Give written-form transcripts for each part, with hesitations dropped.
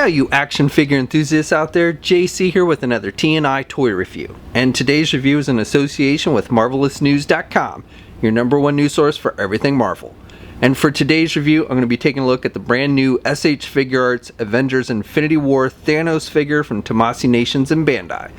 you action figure enthusiasts out there, JC here with another T&I toy review. And today's review is in association with MarvelousNews.com, your #1 news source for everything Marvel. And for today's review, I'm going to be taking a look at the brand new SH Figuarts Avengers Infinity War Thanos figure from Tamashii Nations and Bandai.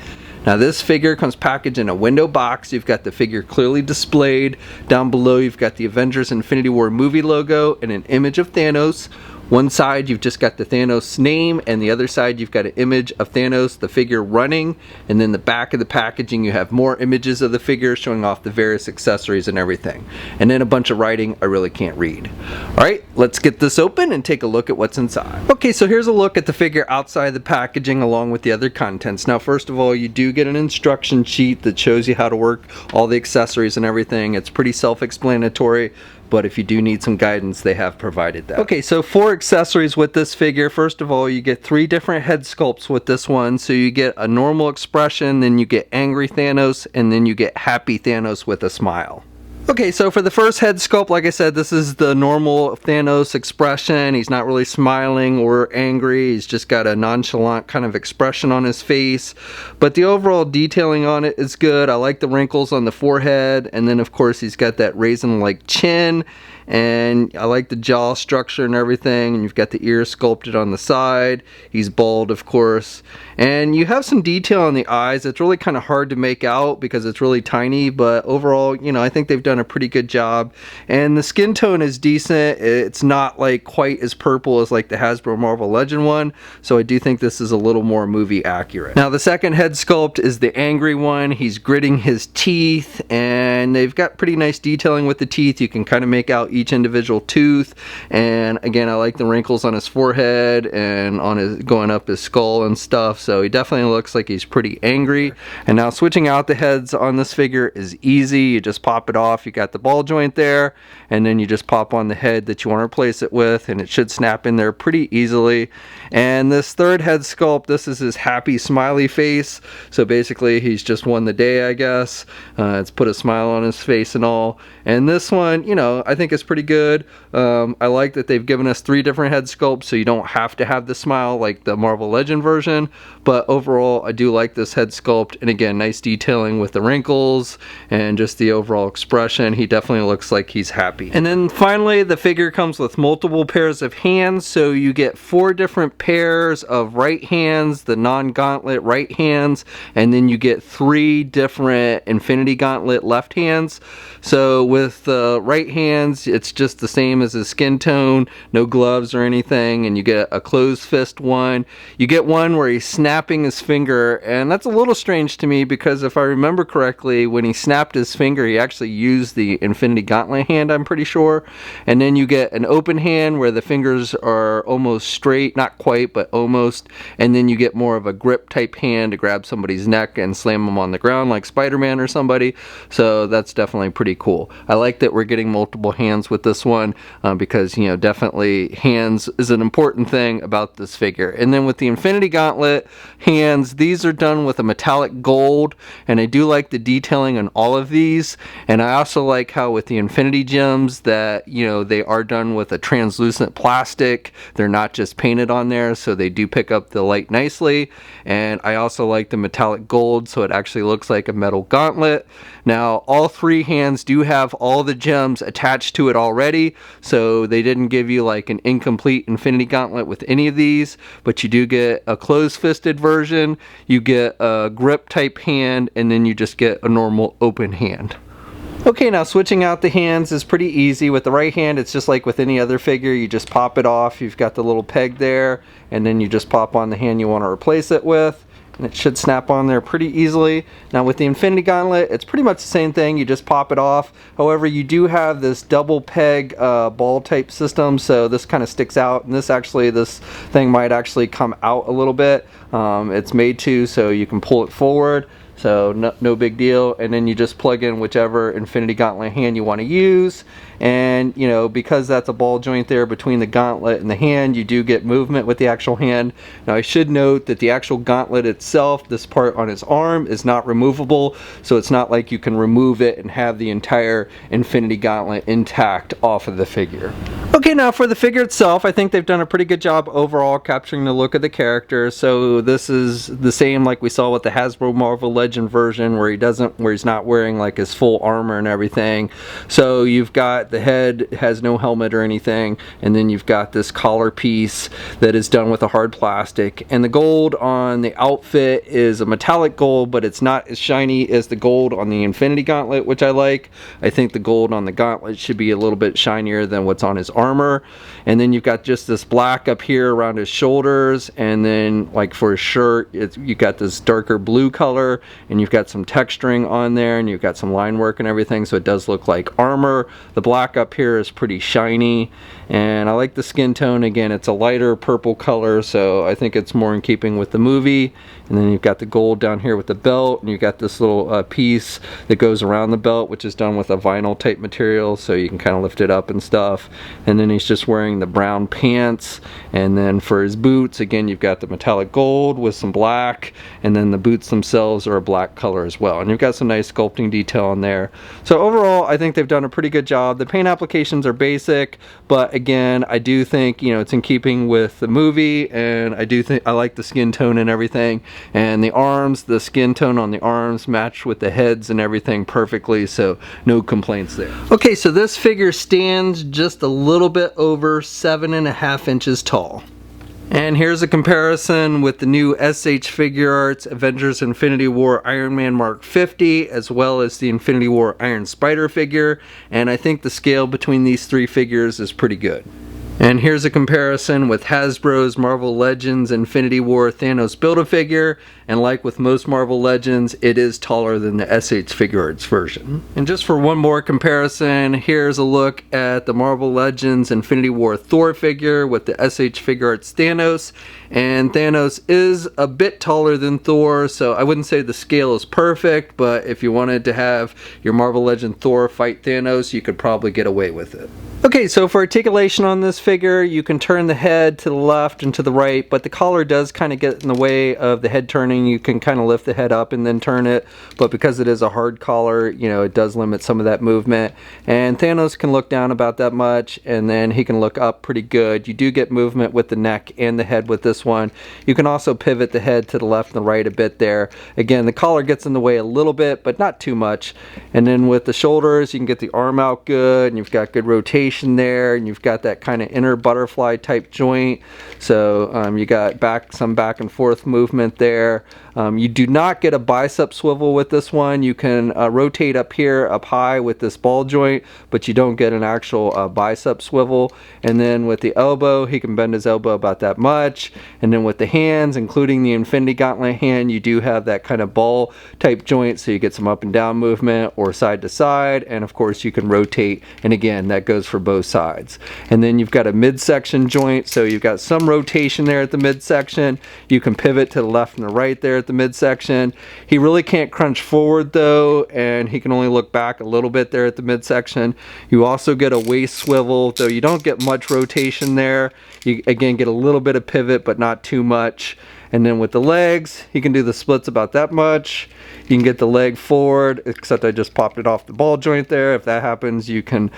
Now this figure comes packaged in a window box. You've got the figure clearly displayed. Down below you've got the Avengers Infinity War movie logo and an image of Thanos. One side you've just got the Thanos name, and the other side you've got an image of Thanos, the figure running, and then the back of the packaging you have more images of the figure showing off the various accessories and everything. And then a bunch of writing I really can't read. Alright, let's get this open and take a look at what's inside. Okay, so here's a look at the figure outside the packaging along with the other contents. Now first of all, you do get an instruction sheet that shows you how to work all the accessories and everything. It's pretty self-explanatory, but if you do need some guidance, they have provided that. Okay, so 4 accessories with this figure. First of all, you get 3 different head sculpts with this one. So you get a normal expression, then you get angry Thanos, and then you get happy Thanos with a smile. Okay, so for the first head sculpt, like I said, this is the normal Thanos expression. He's not really smiling or angry. He's just got a nonchalant kind of expression on his face. But the overall detailing on it is good. I like the wrinkles on the forehead. And then, of course, he's got that raisin-like chin. And I like the jaw structure and everything. And you've got the ears sculpted on the side. He's bald, of course. And you have some detail on the eyes. It's really kind of hard to make out because it's really tiny. But overall, you know, I think they've done a pretty good job. And the skin tone is decent. It's not like quite as purple as like the Hasbro Marvel Legend one. So I do think this is a little more movie accurate. Now the second head sculpt is the angry one. He's gritting his teeth. And they've got pretty nice detailing with the teeth. You can kind of make out each individual tooth, and again I like the wrinkles on his forehead and on his going up his skull and stuff, so he definitely looks like he's pretty angry. And now switching out the heads on this figure is easy. You just pop it off. You got the ball joint there, and then you just pop on the head that you want to replace it with, and it should snap in there pretty easily. And this third head sculpt, this is his happy smiley face, so basically he's just won the day, I guess. It's put a smile on his face and all. And this one, you know, I think is pretty good. I like that they've given us 3 different head sculpts, so you don't have to have the smile like the Marvel Legend version. But overall, I do like this head sculpt, and again, nice detailing with the wrinkles and just the overall expression. He definitely looks like he's happy. And then finally, the figure comes with multiple pairs of hands, so you get 4 different pairs of right hands, the non-gauntlet right hands, and then you get 3 different Infinity Gauntlet left hands. So with the right hands, it's just the same as his skin tone, no gloves or anything, and you get a closed fist one. You get one where he's snapping his finger, and that's a little strange to me because if I remember correctly, when he snapped his finger, he actually used the Infinity Gauntlet hand, I'm pretty sure. And then you get an open hand where the fingers are almost straight, not quite, but almost, and then you get more of a grip type hand to grab somebody's neck and slam them on the ground like Spider-Man or somebody. So that's definitely pretty cool. I like that we're getting multiple hands with this one because, you know, definitely hands is an important thing about this figure. And then with the Infinity Gauntlet hands, these are done with a metallic gold, and I do like the detailing on all of these. And I also like how with the Infinity Gems that, you know, they are done with a translucent plastic. They're not just painted on there, so they do pick up the light nicely. And I also like the metallic gold, so it actually looks like a metal gauntlet. Now all 3 hands do have all the gems attached to it already, so they didn't give you like an incomplete Infinity Gauntlet with any of these, but you do get a closed-fisted version, you get a grip type hand, and then you just get a normal open hand. Okay, now switching out the hands is pretty easy. With the right hand, it's just like with any other figure. You just pop it off. You've got the little peg there, and then you just pop on the hand you want to replace it with, and it should snap on there pretty easily. Now with the Infinity Gauntlet, it's pretty much the same thing. You just pop it off. However, you do have this double peg ball type system, so this kind of sticks out, and this thing might actually come out a little bit. It's made to, so you can pull it forward. So no big deal. And then you just plug in whichever Infinity Gauntlet hand you want to use. And, you know, because that's a ball joint there between the gauntlet and the hand, you do get movement with the actual hand. Now I should note that the actual gauntlet itself itself, this part on his arm, is not removable, so it's not like you can remove it and have the entire Infinity Gauntlet intact off of the figure. Okay, now for the figure itself, I think they've done a pretty good job overall capturing the look of the character. So this is the same like we saw with the Hasbro Marvel Legend version, where he's not wearing like his full armor and everything. So you've got the head has no helmet or anything, and then you've got this collar piece that is done with a hard plastic, and the gold on the outfit is a metallic gold, but it's not as shiny as the gold on the Infinity Gauntlet, which I like. I think the gold on the gauntlet should be a little bit shinier than what's on his armor. And then you've got just this black up here around his shoulders, and then like for his shirt, you got this darker blue color, and you've got some texturing on there, and you've got some line work and everything, so it does look like armor. The black up here is pretty shiny, and I like the skin tone. Again, it's a lighter purple color, so I think it's more in keeping with the movie. And then you've got the gold down here with the belt, and you've got this little piece that goes around the belt, which is done with a vinyl type material, so you can kind of lift it up and stuff. And then he's just wearing the brown pants, and then for his boots, again, you've got the metallic gold with some black, and then the boots themselves are a black color as well. And you've got some nice sculpting detail on there. So overall, I think they've done a pretty good job. The paint applications are basic, but again, I do think, you know, it's in keeping with the movie, and I do think I like the skin tone and everything. And the arms, the skin tone on the arms match with the heads and everything perfectly, so no complaints there. Okay, so this figure stands just a little bit over 7.5 inches tall. And here's a comparison with the new SH Figuarts Avengers Infinity War Iron Man Mark 50, as well as the Infinity War Iron Spider figure, and I think the scale between these three figures is pretty good. And here's a comparison with Hasbro's Marvel Legends Infinity War Thanos Build-A-Figure, and like with most Marvel Legends, it is taller than the SH Figuarts version. And just for one more comparison, here's a look at the Marvel Legends Infinity War Thor figure with the SH Figuarts Thanos, and Thanos is a bit taller than Thor, so I wouldn't say the scale is perfect, but if you wanted to have your Marvel Legend Thor fight Thanos, you could probably get away with it. Okay, so for articulation on this figure, you can turn the head to the left and to the right, but the collar does kind of get in the way of the head turning. You can kind of lift the head up and then turn it, but because it is a hard collar, you know, it does limit some of that movement. And Thanos can look down about that much, and then he can look up pretty good. You do get movement with the neck and the head with this one. You can also pivot the head to the left and the right a bit there. Again, the collar gets in the way a little bit, but not too much. And then with the shoulders, you can get the arm out good, and you've got good rotation there, and you've got that kind of inner butterfly type joint, so you got some back and forth movement there. You do not get a bicep swivel with this one. You can rotate up here up high with this ball joint, but you don't get an actual bicep swivel. And then with the elbow, he can bend his elbow about that much. And then with the hands, including the Infinity Gauntlet hand, you do have that kind of ball type joint, so you get some up and down movement or side to side, and of course you can rotate, and again, that goes for both sides. And then you've got a midsection joint, so you've got some rotation there at the midsection. You can pivot to the left and the right there at the midsection. He really can't crunch forward though, and he can only look back a little bit there at the midsection. You also get a waist swivel, though you don't get much rotation there. You again get a little bit of pivot, but not too much. And then with the legs, he can do the splits about that much. You can get the leg forward, except I just popped it off the ball joint there. If that happens, you can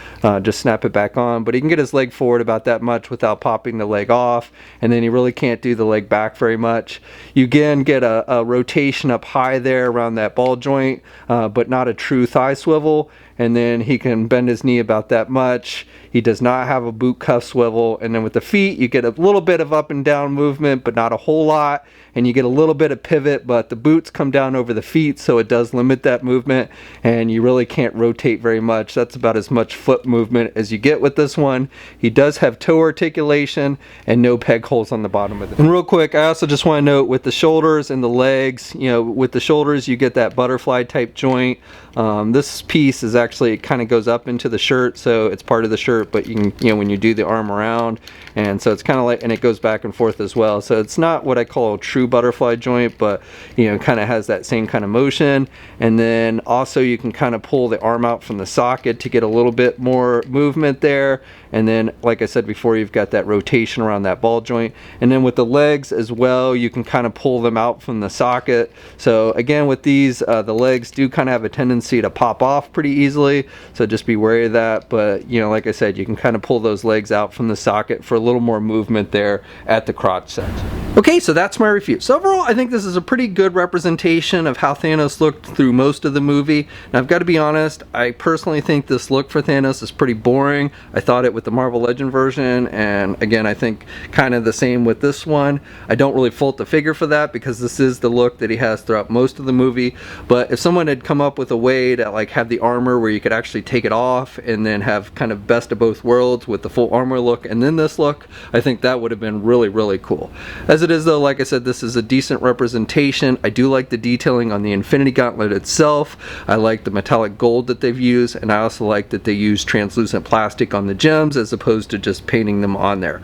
just snap it back on. But he can get his leg forward about that much without popping the leg off. And then he really can't do the leg back very much. You again get a rotation up high there around that ball joint, but not a true thigh swivel. And then he can bend his knee about that much. He does not have a boot cuff swivel. And then with the feet, you get a little bit of up and down movement, but not a whole lot. And you get a little bit of pivot, but the boots come down over the feet, so it does limit that movement, and you really can't rotate very much. That's about as much foot movement as you get with this one. He does have toe articulation and no peg holes on the bottom of it. And real quick, I also just want to note with the shoulders and the legs, you know, with the shoulders you get that butterfly type joint. This piece is actually, it kind of goes up into the shirt, so it's part of the shirt, but you can, you know, when you do the arm around, and so it's kind of like, and it goes back and forth as well. So it's not what I call a true butterfly joint, but you know, kind of has that same kind of motion. And then also you can kind of pull the arm out from the socket to get a little bit more movement there. And then, like I said before, you've got that rotation around that ball joint. And then with the legs as well, you can kind of pull them out from the socket. So again, with these, the legs do kind of have a tendency to pop off pretty easily, so just be wary of that. But you know, like I said, you can kind of pull those legs out from the socket for a little more movement there at the crotch section. Okay, so that's my review. So overall, I think this is a pretty good representation of how Thanos looked through most of the movie. And I've got to be honest, I personally think this look for Thanos is pretty boring. I thought it with the Marvel Legend version, and again, I think kind of the same with this one. I don't really fault the figure for that, because this is the look that he has throughout most of the movie. But if someone had come up with a way to like have the armor where you could actually take it off and then have kind of best of both worlds with the full armor look and then this look, I think that would have been really, really cool. As it is though, like I said, this is a decent representation. I do like the detailing on the Infinity Gauntlet itself. I like the metallic gold that they've used, and I also like that they use translucent plastic on the gems as opposed to just painting them on there.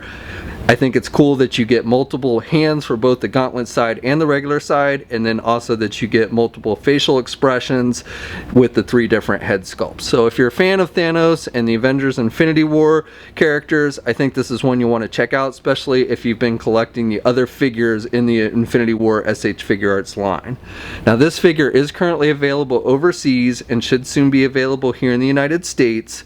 I think it's cool that you get multiple hands for both the gauntlet side and the regular side, and then also that you get multiple facial expressions with the 3 different head sculpts. So if you're a fan of Thanos and the Avengers Infinity War characters, I think this is one you want to check out, especially if you've been collecting the other figures in the Infinity War SH Figuarts line. Now this figure is currently available overseas and should soon be available here in the United States.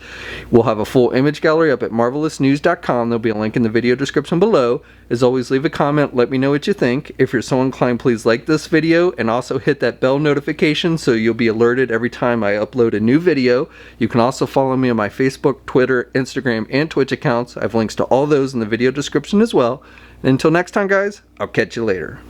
We'll have a full image gallery up at marvelousnews.com. There'll be a link in the video description below. As always, leave a comment, let me know what you think. If you're so inclined, please like this video and also hit that bell notification so you'll be alerted every time I upload a new video. You can also follow me on my Facebook, Twitter, Instagram, and Twitch accounts. I have links to all those in the video description as well. And until next time, guys, I'll catch you later.